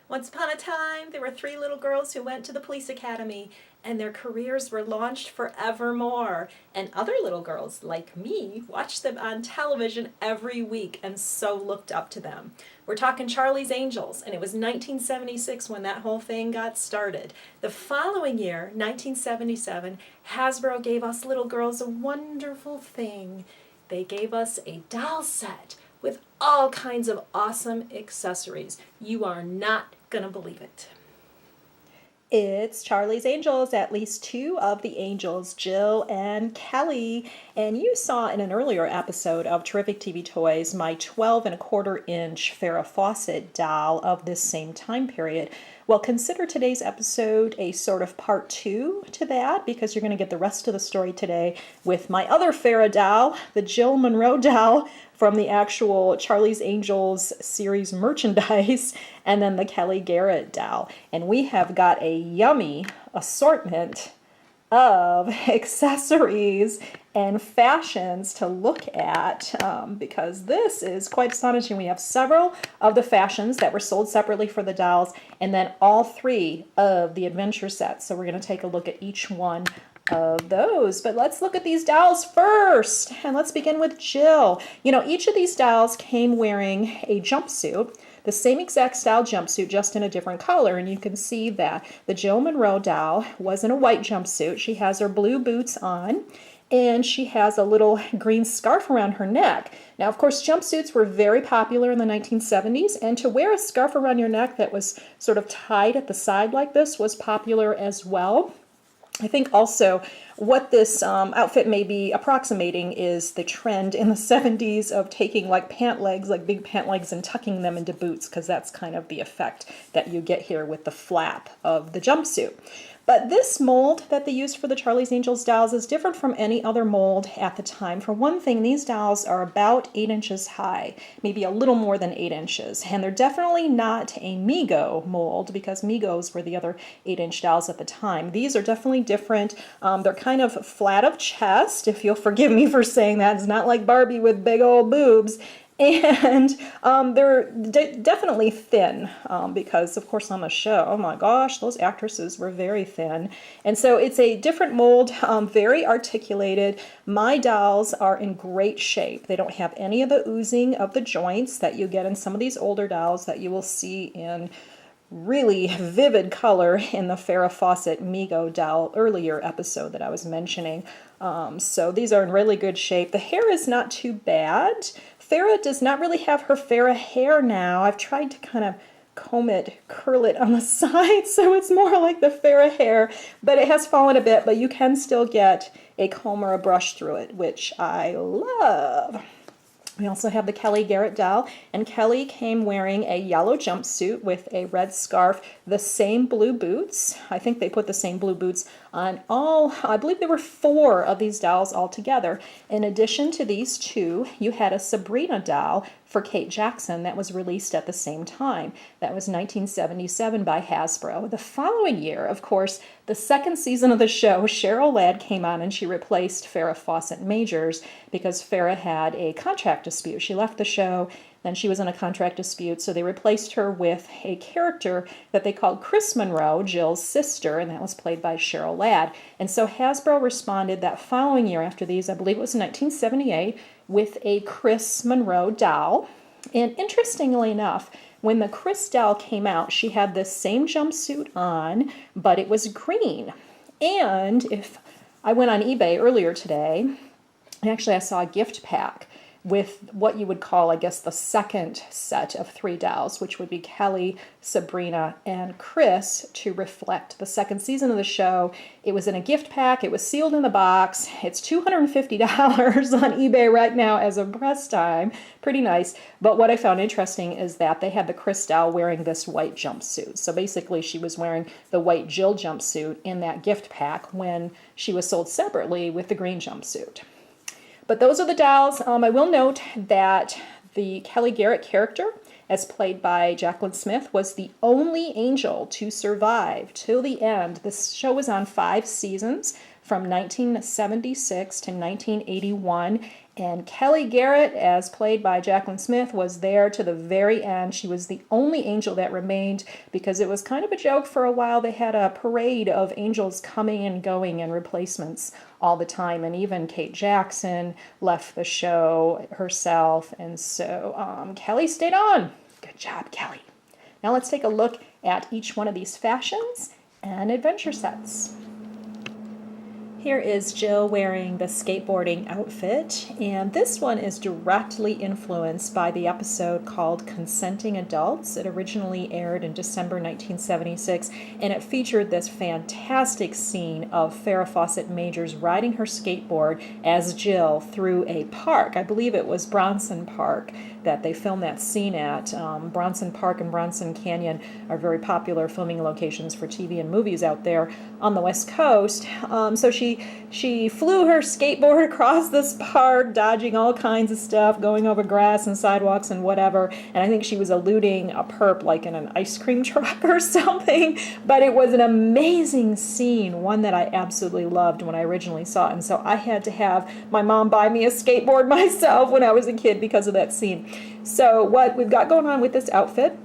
Once upon a time, there were 3 little girls who went to the police academy, and their careers were launched forevermore. And other little girls, like me, watched them on television every week and so looked up to them. We're talking Charlie's Angels, and it was 1976 when that whole thing got started. The following year, 1977, Hasbro gave us little girls a wonderful thing. They gave us a doll set with all kinds of awesome accessories. You are not gonna believe it. It's Charlie's Angels, at least 2 of the angels, Jill and Kelly. And you saw in an earlier episode of Terrific TV Toys my 12¼ inch Farrah Fawcett doll of this same time period. Well, consider today's episode a sort of part 2 to that, because you're going to get the rest of the story today with my other Farrah doll, the Jill Munroe doll from the actual Charlie's Angels series merchandise, and then the Kelly Garrett doll. And we have got a yummy assortment of accessories and fashions to look at, because this is quite astonishing. We have several of the fashions that were sold separately for the dolls, and then all 3 of the adventure sets. So we're going to take a look at each one of those. But let's look at these dolls first, and let's begin with Jill. You know, each of these dolls came wearing a jumpsuit, the same exact style jumpsuit, just in a different color. And you can see that the Jill Munroe doll was in a white jumpsuit. She has her blue boots on, and she has a little green scarf around her neck. Now, of course, jumpsuits were very popular in the 1970s, and to wear a scarf around your neck that was sort of tied at the side like this was popular as well. I think also what this outfit may be approximating is the trend in the 70s of taking like pant legs, like big pant legs, and tucking them into boots, because that's kind of the effect that you get here with the flap of the jumpsuit. But this mold that they used for the Charlie's Angels dolls is different from any other mold at the time. For one thing, these dolls are about 8 inches high, maybe a little more than 8 inches. And they're definitely not a Mego mold, because Megos were the other 8-inch dolls at the time. These are definitely different. They're kind of flat of chest, if you'll forgive me for saying that. It's not like Barbie with big old boobs. And they're definitely thin, because, of course, on the show, oh my gosh, those actresses were very thin. And so it's a different mold, very articulated. My dolls are in great shape. They don't have any of the oozing of the joints that you get in some of these older dolls that you will see in really vivid color in the Farrah Fawcett Mego doll earlier episode that I was mentioning. So these are in really good shape. The hair is not too bad. Farrah does not really have her Farrah hair now. I've tried to kind of comb it, curl it on the side, so it's more like the Farrah hair, but it has fallen a bit, but you can still get a comb or a brush through it, which I love. We also have the Kelly Garrett doll, and Kelly came wearing a yellow jumpsuit with a red scarf, the same blue boots. I think they put the same blue boots on all, I believe there were 4 of these dolls altogether. In addition to these 2, you had a Sabrina doll for Kate Jackson that was released at the same time. That was 1977 by Hasbro. The following year, of course, the second season of the show, Cheryl Ladd came on and she replaced Farrah Fawcett Majors because Farrah had a contract dispute. She left the show, then she was in a contract dispute, so they replaced her with a character that they called Chris Monroe, Jill's sister, and that was played by Cheryl Ladd. And so Hasbro responded that following year after these, I believe it was 1978, with a Chris Monroe doll. And interestingly enough, when the Chris doll came out, she had this same jumpsuit on, but it was green. And if I went on eBay earlier today, actually I saw a gift pack with what you would call, I guess, the second set of 3 dolls, which would be Kelly, Sabrina, and Chris, to reflect the second season of the show. It was in a gift pack. It was sealed in the box. It's $250 on eBay right now as of press time. Pretty nice. But what I found interesting is that they had the Chris doll wearing this white jumpsuit. So basically she was wearing the white Jill jumpsuit in that gift pack when she was sold separately with the green jumpsuit. But those are the dolls. I will note that the Kelly Garrett character as played by Jacqueline Smith, was the only angel to survive till the end. This show was on 5 seasons from 1976 to 1981. And Kelly Garrett, as played by Jacqueline Smith, was there to the very end. She was the only angel that remained because it was kind of a joke for a while. They had a parade of angels coming and going and replacements all the time. And even Kate Jackson left the show herself. And so Kelly stayed on. Good job, Kelly. Now let's take a look at each one of these fashions and adventure sets. Here is Jill wearing the skateboarding outfit, and this one is directly influenced by the episode called Consenting Adults. It originally aired in December 1976, and it featured this fantastic scene of Farrah Fawcett Majors riding her skateboard as Jill through a park. I believe it was Bronson Park that they filmed that scene at. Bronson Park and Bronson Canyon are very popular filming locations for TV and movies out there on the West Coast. So she flew her skateboard across this park, dodging all kinds of stuff, going over grass and sidewalks and whatever. And I think she was eluding a perp like in an ice cream truck or something. But it was an amazing scene, one that I absolutely loved when I originally saw it. And so I had to have my mom buy me a skateboard myself when I was a kid because of that scene. So what we've got going on with this outfit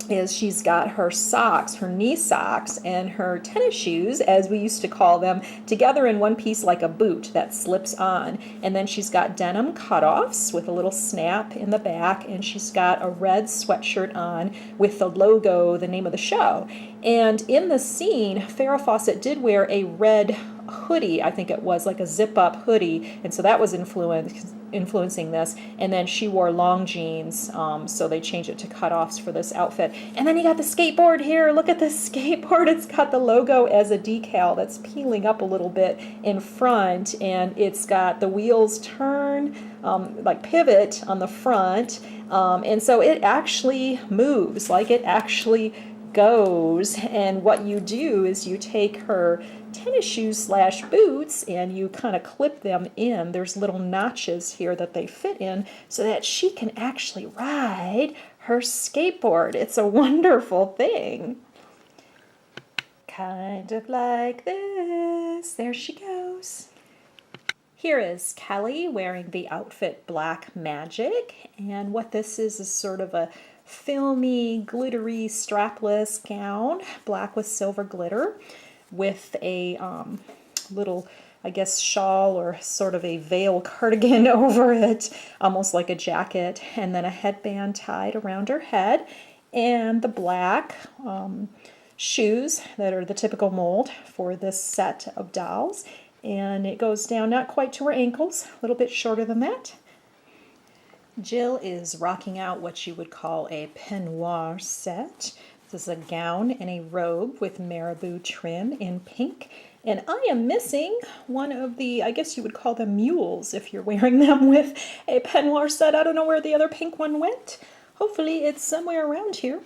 is she's got her socks, her knee socks, and her tennis shoes, as we used to call them, together in one piece like a boot that slips on. And then she's got denim cutoffs with a little snap in the back, and she's got a red sweatshirt on with the logo, the name of the show. And in the scene, Farrah Fawcett did wear a red hoodie, I think it was, like a zip-up hoodie, and so that was influencing this. And then she wore long jeans, so they changed it to cutoffs for this outfit. And then you got the skateboard here. Look at this skateboard. It's got the logo as a decal that's peeling up a little bit in front, and it's got the wheels turn, like pivot on the front, and so it actually moves, like it actually goes. And what you do is you take her tennis shoes / boots and you kind of clip them in. There's little notches here that they fit in so that she can actually ride her skateboard. It's a wonderful thing. Kind of like this. There she goes. Here is Kelly wearing the outfit Black Magic, and what this is sort of a filmy, glittery, strapless gown, black with silver glitter, with a little, I guess, shawl or sort of a veil cardigan over it, almost like a jacket, and then a headband tied around her head, and the black shoes that are the typical mold for this set of dolls. And it goes down not quite to her ankles, a little bit shorter than that. Jill is rocking out what you would call a peignoir set. This is a gown and a robe with marabou trim in pink. And I am missing one of the, I guess you would call them mules if you're wearing them with a peignoir set. I don't know where the other pink one went. Hopefully it's somewhere around here.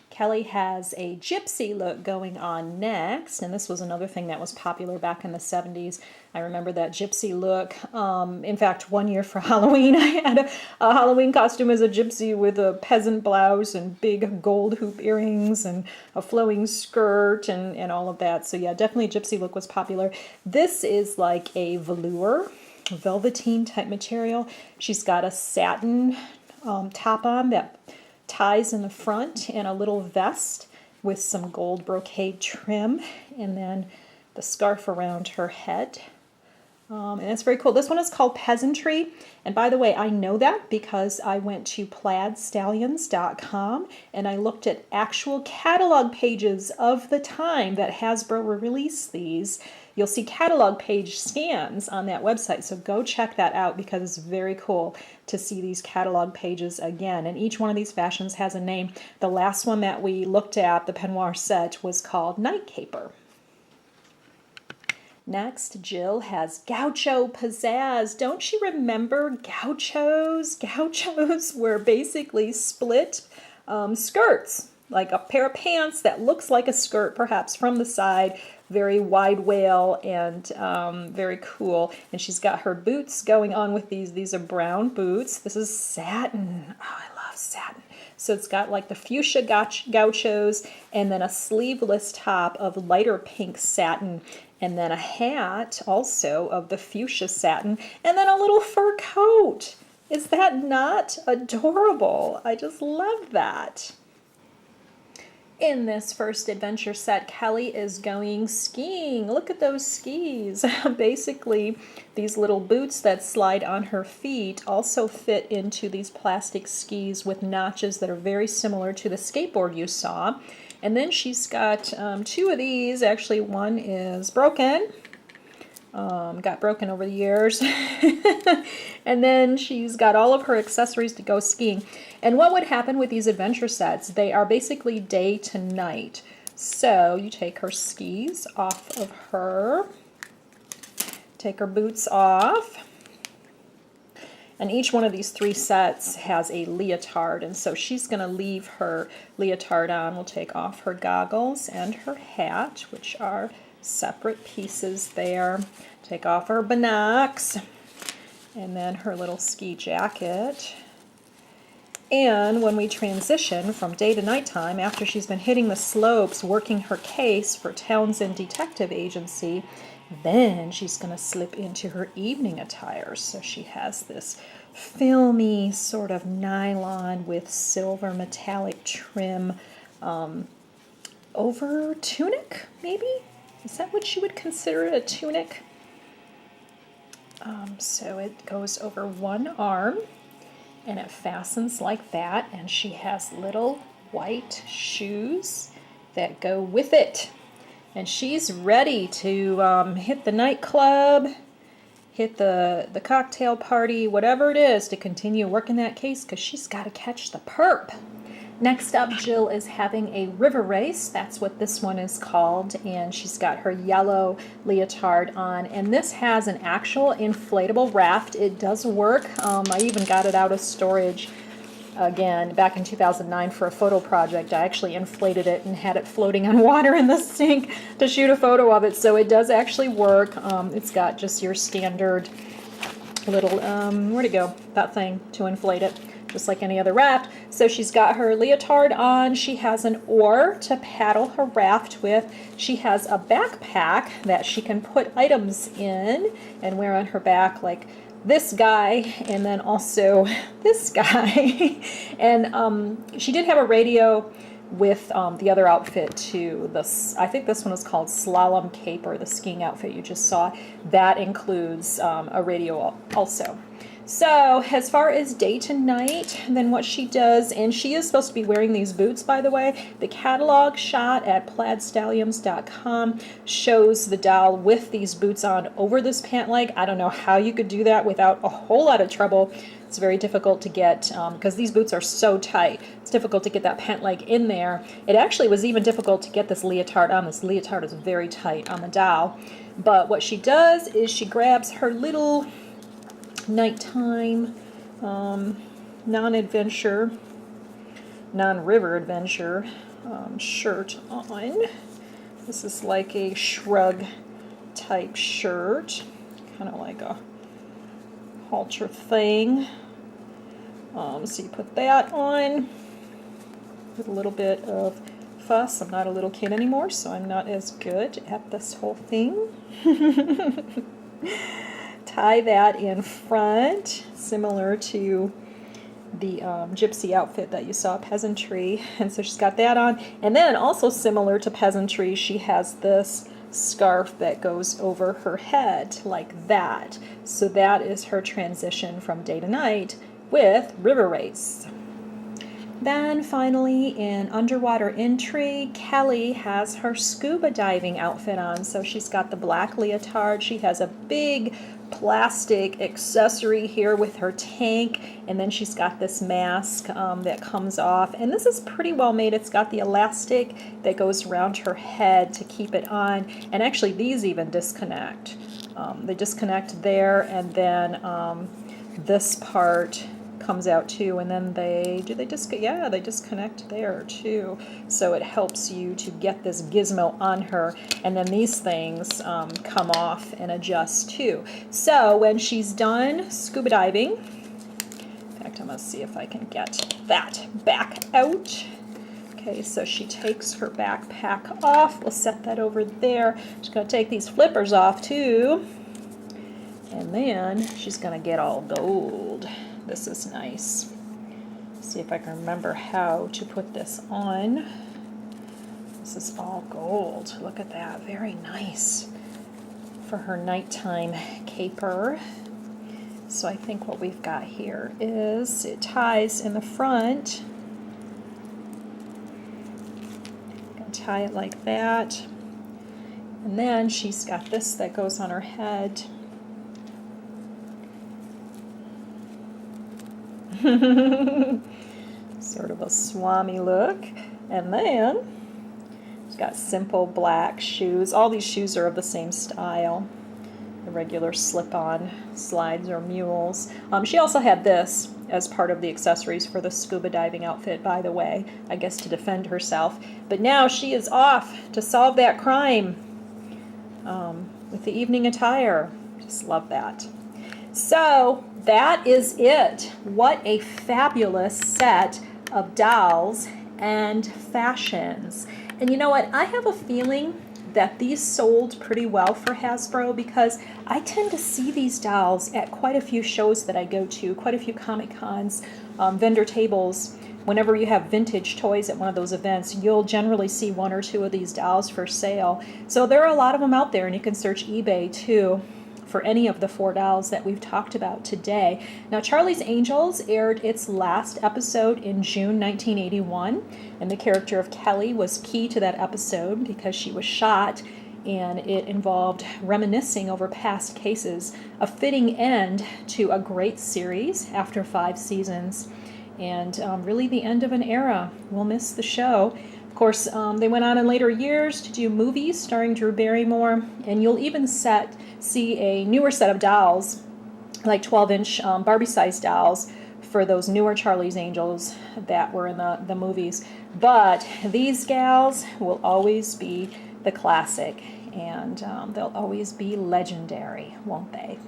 Kelly has a gypsy look going on next, and this was another thing that was popular back in the 70s. I remember that gypsy look. In fact, one year for Halloween, I had a Halloween costume as a gypsy with a peasant blouse and big gold hoop earrings and a flowing skirt and all of that. So yeah, definitely gypsy look was popular. This is like a velour, velveteen type material. She's got a satin top on that ties in the front and a little vest with some gold brocade trim, and then the scarf around her head. And it's very cool. This one is called Peasantry. And by the way, I know that because I went to plaidstallions.com and I looked at actual catalog pages of the time that Hasbro released these. You'll see catalog page scans on that website. So go check that out because it's very cool to see these catalog pages again. And each one of these fashions has a name. The last one that we looked at, the peignoir set, was called Night Caper. Next, Jill has gaucho pizzazz. Don't you remember gauchos? Gauchos were basically split skirts. like a pair of pants that looks like a skirt, perhaps from the side. Very wide wale and very cool. And she's got her boots going on with these. These are brown boots. This is satin. Oh, I love satin. So it's got like the fuchsia gauchos and then a sleeveless top of lighter pink satin and then a hat also of the fuchsia satin and then a little fur coat. Is that not adorable? I just love that. In this first adventure set, Kelly is going skiing. Look at those skis. Basically, these little boots that slide on her feet also fit into these plastic skis with notches that are very similar to the skateboard you saw. And then she's got two of these. Actually, one is broken. Got broken over the years. And then she's got all of her accessories to go skiing. And what would happen with these adventure sets? They are basically day to night. So you take her skis off of her, take her boots off, and each one of these three sets has a leotard, and so she's going to leave her leotard on. We'll take off her goggles and her hat, which are separate pieces there. Take off her binocs, and then her little ski jacket. And when we transition from day to nighttime, after she's been hitting the slopes, working her case for Townsend Detective Agency, then she's going to slip into her evening attire. So she has this filmy sort of nylon with silver metallic trim over tunic, maybe? Is that what you would consider a tunic? So it goes over one arm. And it fastens like that, and she has little white shoes that go with it. And she's ready to hit the nightclub, hit the cocktail party, whatever it is, to continue working that case because she's got to catch the perp. Next up, Jill is having a river race. That's what this one is called. And she's got her yellow leotard on. And this has an actual inflatable raft. It does work. I even got it out of storage again back in 2009 for a photo project. I actually inflated it and had it floating on water in the sink to shoot a photo of it. So it does actually work. It's got just your standard little, where'd it go? That thing to inflate it, just like any other raft. So she's got her leotard on. She has an oar to paddle her raft with. She has a backpack that she can put items in and wear on her back, like this guy and then also this guy. And she did have a radio with the other outfit too. I think this one is called Slalom Caper, the skiing outfit you just saw. That includes a radio also. So as far as day to night, then what she does, and she is supposed to be wearing these boots, by the way. The catalog shot at plaidstallions.com shows the doll with these boots on over this pant leg. I don't know how you could do that without a whole lot of trouble. It's very difficult to get, because these boots are so tight. It's difficult to get that pant leg in there. It actually was even difficult to get this leotard on. This leotard is very tight on the doll. But what she does is she grabs her little nighttime non-river adventure shirt on. This is like a shrug type shirt, kind of like a halter thing. So you put that on with a little bit of fuss. I'm not a little kid anymore, so I'm not as good at this whole thing. Tie that in front, similar to the gypsy outfit that you saw, Peasantry. And so she's got that on. And then also similar to Peasantry, she has this scarf that goes over her head like that. So that is her transition from day to night with River Race. Then finally, in Underwater Intrigue, Kelly has her scuba diving outfit on. So she's got the black leotard. She has a big plastic accessory here with her tank, and then she's got this mask that comes off, and this is pretty well made. It's got the elastic that goes around her head to keep it on, and actually these even disconnect. They disconnect there, and then this part comes out too, and then they disconnect there too, so it helps you to get this gizmo on her, and then these things come off and adjust too. So when she's done scuba diving, in fact, I'm going to see if I can get that back out. Okay, so she takes her backpack off. We'll set that over there. She's going to take these flippers off too. And then she's going to get all gold. This is nice. See if I can remember how to put this on. This is all gold. Look at that. Very nice for her nighttime caper. So I think what we've got here is it ties in the front. Tie it like that, and then she's got this that goes on her head. Sort of a swami look, and then she's got simple black shoes. All these shoes are of the same style, the regular slip-on slides or mules. She also had this as part of the accessories for the scuba diving outfit, by the way, I guess to defend herself. But now she is off to solve that crime with the evening attire. Just love that. So that is it. What a fabulous set of dolls and fashions. And you know what? I have a feeling that these sold pretty well for Hasbro, because I tend to see these dolls at quite a few shows that I go to, quite a few Comic-Cons, vendor tables. Whenever you have vintage toys at one of those events, you'll generally see one or two of these dolls for sale. So there are a lot of them out there, and you can search eBay too for any of the 4 dolls that we've talked about today. Now, Charlie's Angels aired its last episode in June 1981, and the character of Kelly was key to that episode because she was shot, and it involved reminiscing over past cases, a fitting end to a great series after 5 seasons, and really the end of an era. We'll miss the show. Of course, they went on in later years to do movies starring Drew Barrymore, and you'll even see a newer set of dolls, like 12-inch Barbie-sized dolls, for those newer Charlie's Angels that were in the movies. But these gals will always be the classic, and they'll always be legendary, won't they?